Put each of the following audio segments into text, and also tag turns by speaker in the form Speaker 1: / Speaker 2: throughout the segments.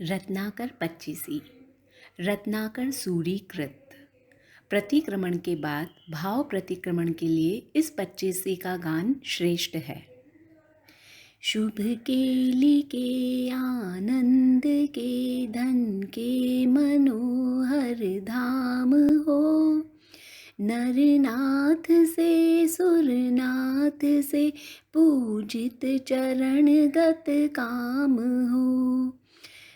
Speaker 1: रत्नाकर पच्चीसी। रत्नाकर सूरीकृत। प्रतिक्रमण के बाद भाव प्रतिक्रमण के लिए इस पच्चीसी का गान श्रेष्ठ है। शुभ केली के आनंद के धन के मनोहर धाम हो, नरनाथ से सुरनाथ से पूजित चरणगत काम हो।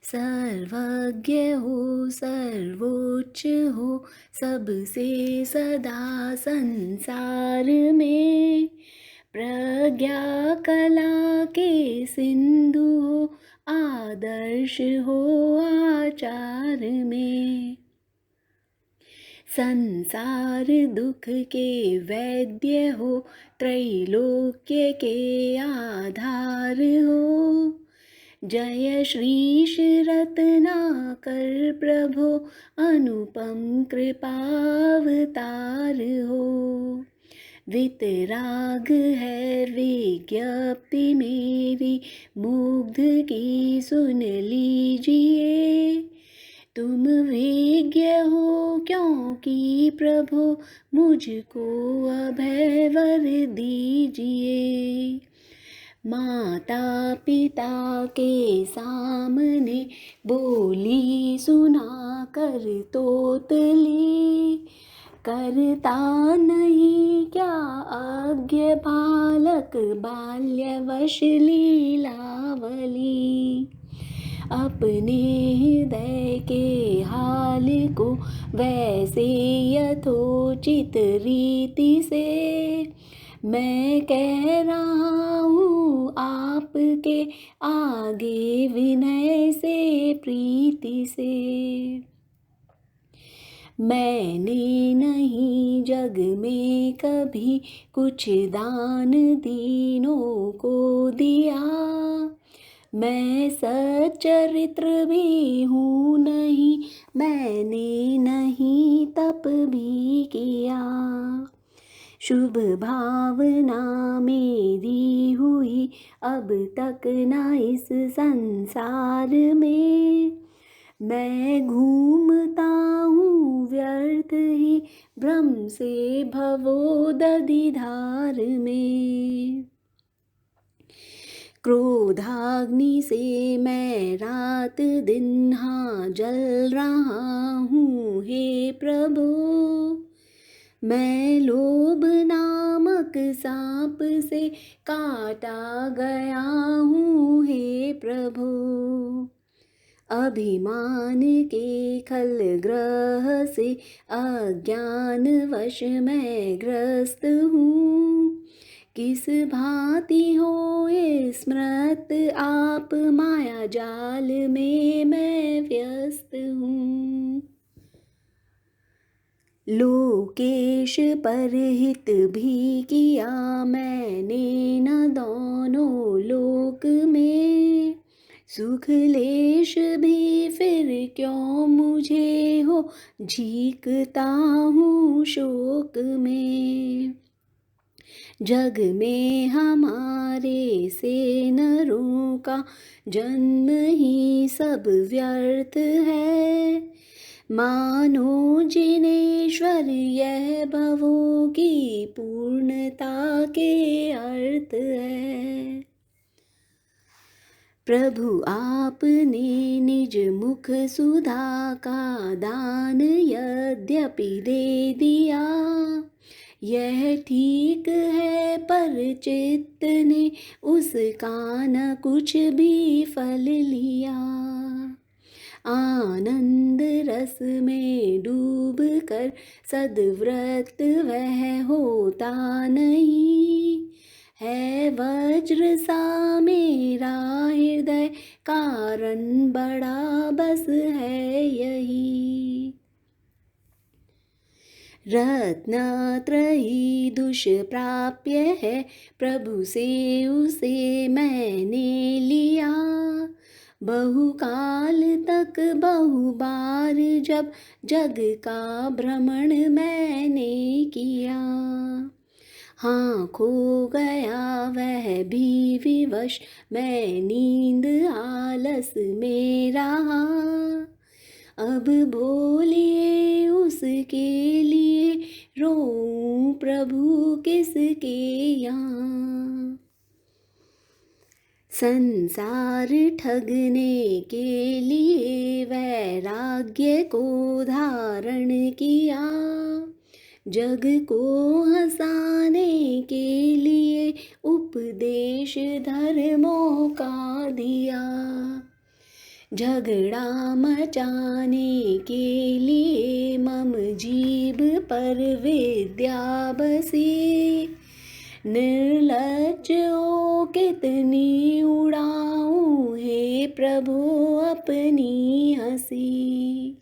Speaker 1: सर्वज्ञ हो सर्वोच्च हो सबसे सदा संसार में, प्रज्ञा कला के सिंधु हो आदर्श हो आचार में। संसार दुख के वैद्य हो त्रैलोक्य के आधार हो, जय श्रीश रत्नाकर प्रभो अनुपम कृपावतार हो। वितराग है विज्ञप्ति मेरी मुग्ध की सुन लीजिए, तुम विज्ञ हो क्योंकि प्रभो मुझको अभय वर दीजिए। माता पिता के सामने बोली सुना कर तोतली, करता नहीं क्या आज्ञा बालक बाल्यवश लीलावली। अपने हृदय के हाल को वैसे यथोचित रीति से मैं कह रहा हूँ आपके आगे विनय से प्रीति से। मैंने नहीं जग में कभी कुछ दान दीनों को दिया, मैं सच्चरित्र भी हूँ नहीं, मैंने नहीं तप भी किया। शुभ भावना मेरी हुई अब तक न इस संसार में, मैं घूमता हूँ व्यर्थ ही भ्रम से भवोदधिधार में। क्रोधाग्नि से मैं रात दिन हाँ जल रहा हूँ हे प्रभु, मैं लोभ नामक सांप से काटा गया हूँ हे प्रभु। अभिमान के खल ग्रह से अज्ञान वश मैं ग्रस्त हूँ, किस भांति हो ये स्मृत आप माया जाल में मैं व्यस्त हूँ। लोकेश पर हित भी किया मैंने न दोनों लोक में, सुख लेश भी फिर क्यों मुझे हो झीकता हूँ शोक में। जग में हमारे से नरों का जन्म ही सब व्यर्थ है, मानो जिनेश्वर यह भवों की पूर्णता के अर्थ है। प्रभु आपने निज मुख सुधा का दान यद्यपि दे दिया, यह ठीक है पर चित्त ने उसका न कुछ भी फल लिया। आनंद रस में डूब कर सद्व्रत वह होता नहीं, है वज्र सा मेरा हृदय कारण बड़ा बस है यही। रत्नत्रयी दुष्प्राप्य है प्रभु से उसे मैंने लिया, बहुकाल तक बहुबार जब जग का भ्रमण मैंने किया। हाँ खो गया वह भी विवश, मैं नींद आलस में रहा। अब बोलिए उसके लिए रोऊं प्रभु किसके यहाँ। संसार ठगने के लिए वैराग्य को धारण किया, जग को हंसाने के लिए उपदेश धर्मों का दिया। झगड़ा मचाने के लिए मम जीभ पर विद्या बसी, निर्लज्ज हो कितनी उड़ाऊं हे प्रभु अपनी हंसी।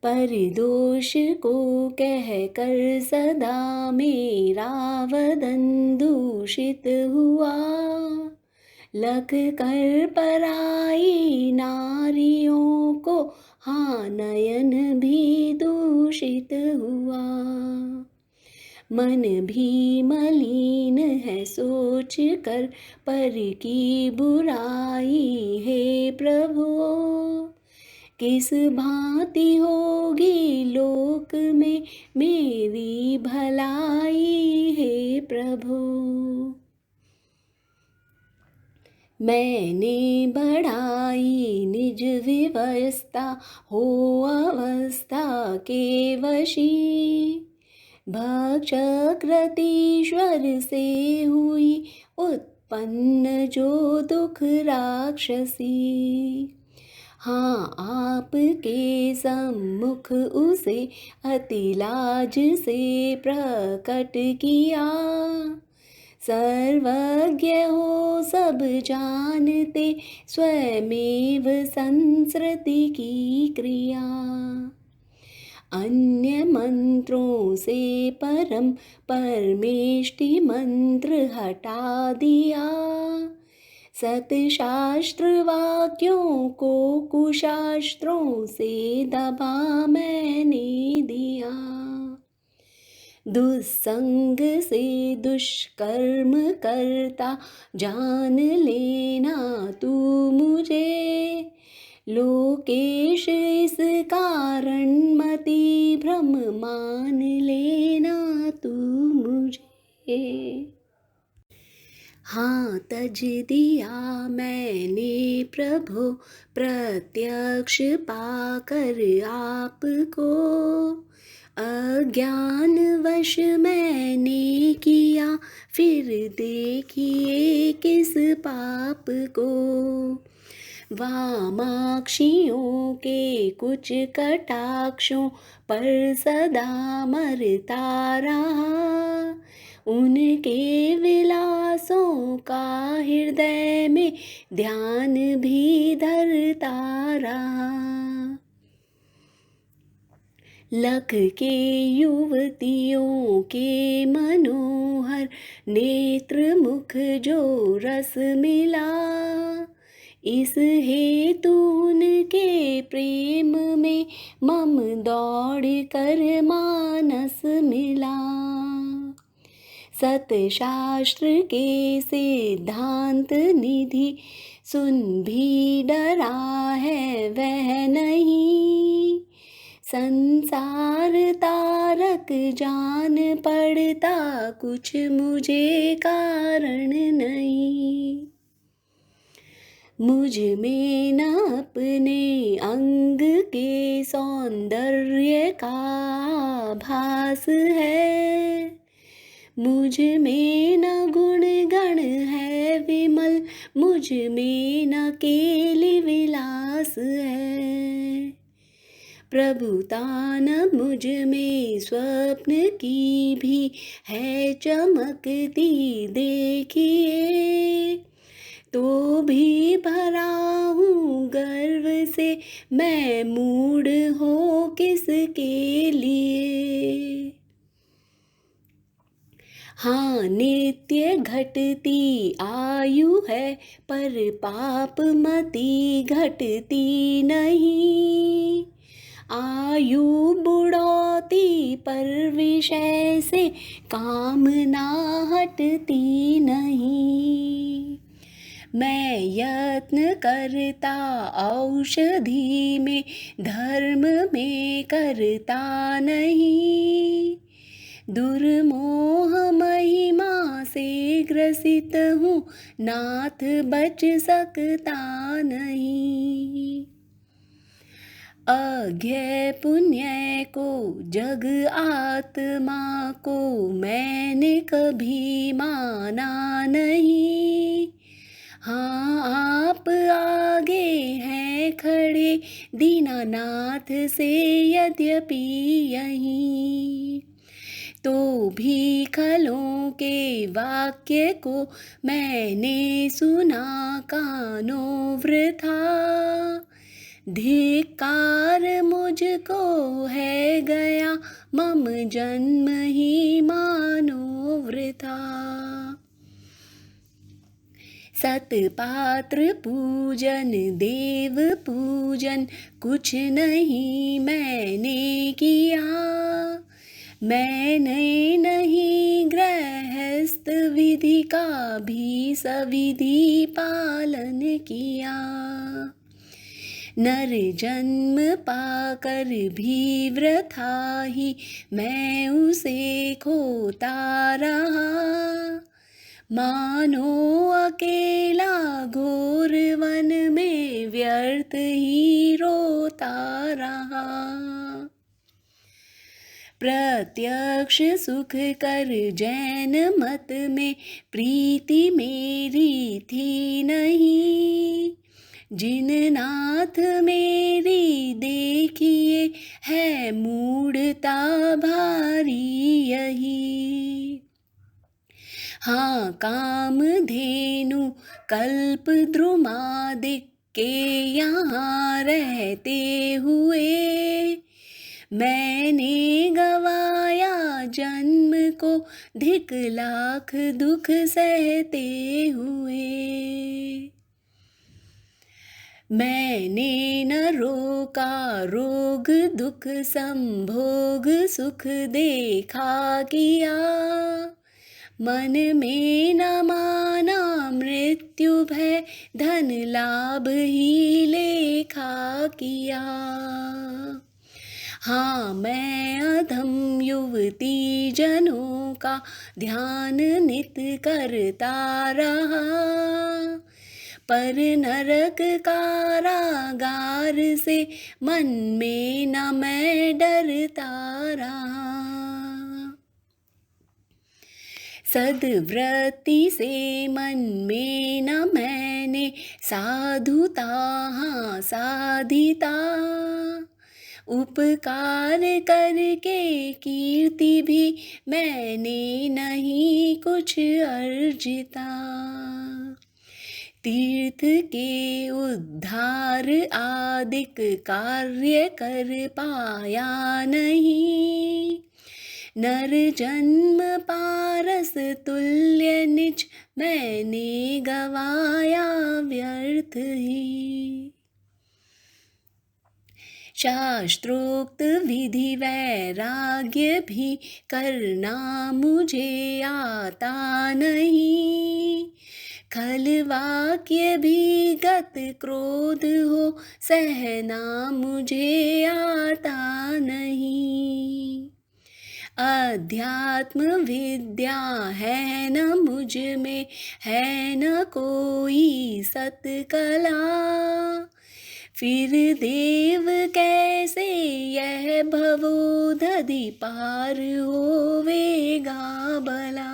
Speaker 1: पर दोष को कह कर सदा मेरा वदन दूषित हुआ, लख कर पराई नारियों को हाँ नयन भी दूषित हुआ। मन भी मलिन है सोच कर पर की बुराई हे प्रभु, किस भांति होगी लोक में मेरी भलाई हे प्रभु। मैंने बढ़ाई निज विवस्था हो अवस्था के वशी, भक्षकृतीश्वर से हुई उत्पन्न जो दुख राक्षसी। हाँ आपके सम्मुख उसे अति लाज से प्रकट किया, सर्वज्ञ हो सब जानते स्वयमेव संसृति की क्रिया। अन्य मंत्रों से परम परमेष्टि मंत्र हटा दिया, सतशास्त्र वाक्यों को कुशास्त्रों से दबा मैंने दिया। दुस्संग से दुष्कर्म करता जान लेना तू मुझे, लोकेश इस कारण मति भ्रम मान लेना तू मुझे। हाँ तज दिया मैंने प्रभु प्रत्यक्ष पाकर आपको, अज्ञानवश मैंने किया फिर देखिए किस पाप को। वामाक्षियों के कुछ कटाक्षों पर सदा मरता रहा, उनके विलासों का हृदय में ध्यान भी धरता रहा। लख के युवतियों के मनोहर नेत्र मुख जो रस मिला, इस हेतु उनके प्रेम में मम दौड़ कर मानस मिला। सतशास्त्र के सिद्धांत निधि सुन भी डरा है वह नहीं, संसार तारक जान पड़ता कुछ मुझे कारण नहीं। मुझ में न अपने अंग के सौंदर्य का भास है, मुझ में न गुण गण है विमल, मुझ में न केली विलास है। प्रभुता न मुझ में स्वप्न की भी है चमकती देखिए, तो भी भरा हूँ गर्व से मैं मूढ़ हो किसके लिए। हाँ नित्य घटती आयु है पर पाप मति घटती नहीं, आयु बुढ़ौती पर विषय से कामना हटती नहीं। मैं यत्न करता औषधि में, धर्म में करता नहीं। दुर्मोह महिमा से ग्रसित हूँ, नाथ बच सकता नहीं। अज्ञेय पुण्य को, जग आत्मा को मैंने कभी माना नहीं। हाँ, आप आगे हैं खड़े दीनानाथ से यद्यपि यहीं, तो भी खलों के वाक्य को मैंने सुना कानों वृथा। धिक्कार मुझको है गया, मम जन्म ही मानो वृथा। सतपात्र पूजन देव पूजन कुछ नहीं मैंने किया। मैंने नहीं गृहस्थ विधि का भी सविधि पालन किया। नर जन्म पाकर भी वृथा ही मैं उसे खोता रहा। मानो अकेला घोर वन में व्यर्थ ही रोता रहा। प्रत्यक्ष सुख कर जैन मत में प्रीति मेरी थी नहीं। जिन नाथ मेरी देखिए है मूढ़ता भारी यही। हाँ, काम धेनु कल्प द्रुमादिक के यहाँ रहते हुए मैंने गवाया जन्म को धिक लाख दुख सहते हुए। मैंने न रोका रोग दुख संभोग सुख देखा किया। मन में न माना मृत्यु भय धन लाभ ही लेखा किया। हाँ, मैं अधम युवती जनों का ध्यान नित करता रहा। पर नरक कारागार से मन में न मैं डरता रहा। सद्वृत्ति से मन में न मैंने साधुता हाँ साधिता। उपकार करके कीर्ति भी मैंने नहीं कुछ अर्जिता। तीर्थ के उद्धार आदिक कार्य कर पाया नहीं। नर जन्म पारस तुल्य निज मैंने गवाया व्यर्थ ही। शास्त्रोक्त विधि वैराग्य भी करना मुझे आता नहीं। खल वाक्य भी गत क्रोध हो सहना मुझे आता नहीं। अध्यात्म विद्या है न मुझ में है न कोई सतकला। फिर देव कैसे यह भवोदधि पार होवेगा भला।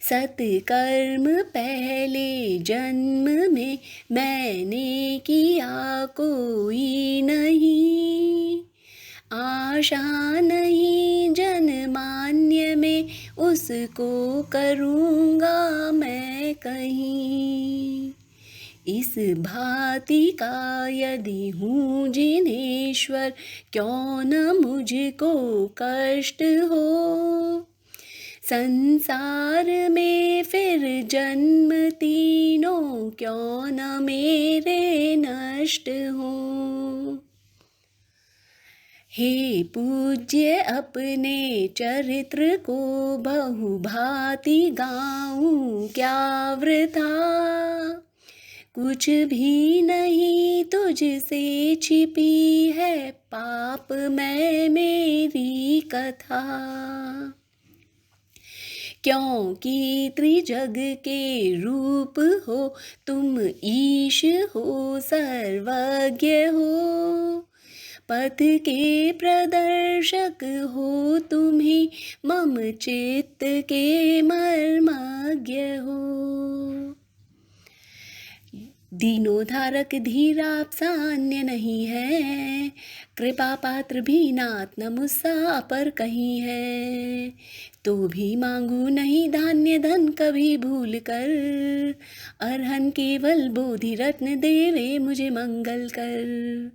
Speaker 1: सत्कर्म पहले जन्म में मैंने किया कोई नहीं। आशा नहीं जनमान्य में उसको करूँगा मैं कहीं। इस भांति का यदि हूँ जिनेश्वर क्यों न मुझको कष्ट हो। संसार में फिर जन्म तीनों क्यों न मेरे नष्ट हो। हे पूज्य अपने चरित्र को बहुभांति गाऊं क्या वृथा, कुछ भी नहीं तुझसे छिपी है पाप में मेरी कथा। क्योंकि त्रिजग के रूप हो तुम, ईश हो सर्वज्ञ हो, पथ के प्रदर्शक हो तुम्ही, मम चित्त के मर्मज्ञ हो। दीनोद्धारक धीर आपसा अन्य नहीं है, कृपा पात्र भी नाथ न मुझसा पर कहीं है। तो भी मांगू नहीं धान्य धन कभी भूल कर, अरहन केवल बोधि रत्न देवे मुझे मंगल कर।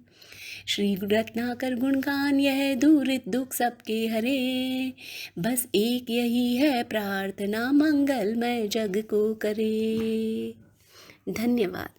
Speaker 1: श्री रत्नाकर गुणगान यह दूरित दुख सबके हरे, बस एक यही है प्रार्थना मंगलमय जग को करे। धन्यवाद।